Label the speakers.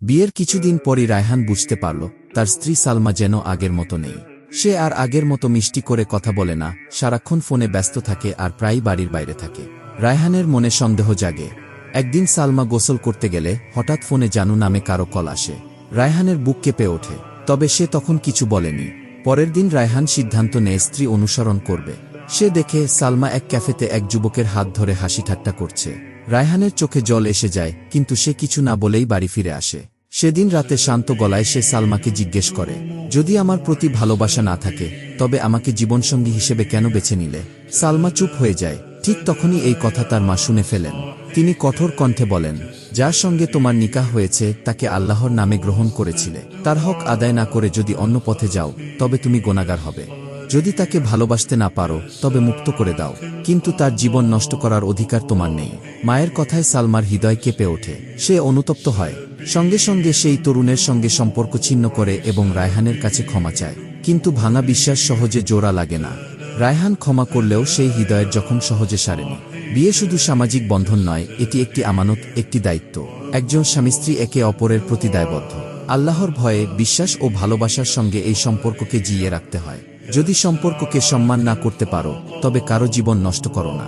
Speaker 1: বিয়ের কিছুদিন পরই রায়হান বুঝতে পারল তার স্ত্রী সালমা যেন আগের মতো নেই। সে আর আগের মতো মিষ্টি করে কথা বলে না, সারাক্ষণ ফোনে ব্যস্ত থাকে আর প্রায়ই বাড়ির বাইরে থাকে। রায়হানের মনে সন্দেহ জাগে। একদিন সালমা গোসল করতে গেলে হঠাৎ ফোনে জানু নামে কারো কল আসে। রায়হানের বুক কেঁপে ওঠে, তবে সে তখন কিছু বলেনি। পরের দিন রায়হান সিদ্ধান্ত নেয় স্ত্রী অনুসরণ করবে। সে দেখে সালমা এক ক্যাফেতে এক যুবকের হাত ধরে হাসি ঠাট্টা করছে। রায়হানের চোখে জল এসে যায়, কিন্তু সে কিছু না বলেই বাড়ি ফিরে আসে। সেদিন রাতে শান্ত গলায় সে সালমাকে জিজ্ঞেস করে, যদি আমার প্রতি ভালোবাসা না থাকে তবে আমাকে জীবনসঙ্গী হিসেবে কেন বেছে নিলে? সালমা চুপ হয়ে যায়। ঠিক তখনই এই কথা তার মা শুনে ফেলেন। তিনি কঠোর কণ্ঠে বলেন, যার সঙ্গে তোমার নিকাহ হয়েছে তাকে আল্লাহর নামে গ্রহণ করেছিলে। তার হক আদায় না করে যদি অন্য পথে যাও তবে তুমি গুনাহগার হবে। যদি তাকে ভালোবাসতে না পারো তবে মুক্ত করে দাও, কিন্তু তার জীবন নষ্ট করার অধিকার তোমার নেই। মায়ের কথায় সালমার হৃদয় কেঁপে ওঠে। সে অনুতপ্ত হয়। সঙ্গে সঙ্গে সেই তরুণের সঙ্গে সম্পর্ক ছিন্ন করে এবং রায়হানের কাছে ক্ষমা চায়। কিন্তু ভাঙা বিশ্বাস সহজে জোড়া লাগে না। রায়হান ক্ষমা করলেও সেই হৃদয়ের জখম সহজে সারেনি। বিয়ে শুধু সামাজিক বন্ধন নয়, এটি একটি আমানত, একটি দায়িত্ব। একজন স্বামী স্ত্রী একে অপরের প্রতি দায়বদ্ধ। আল্লাহর ভয়ে, বিশ্বাস ও ভালোবাসার সঙ্গে এই সম্পর্ককে জিইয়ে রাখতে হয়। যদি সম্পর্ককে সম্মান না করতে পারো তবে কারো জীবন নষ্ট করো না।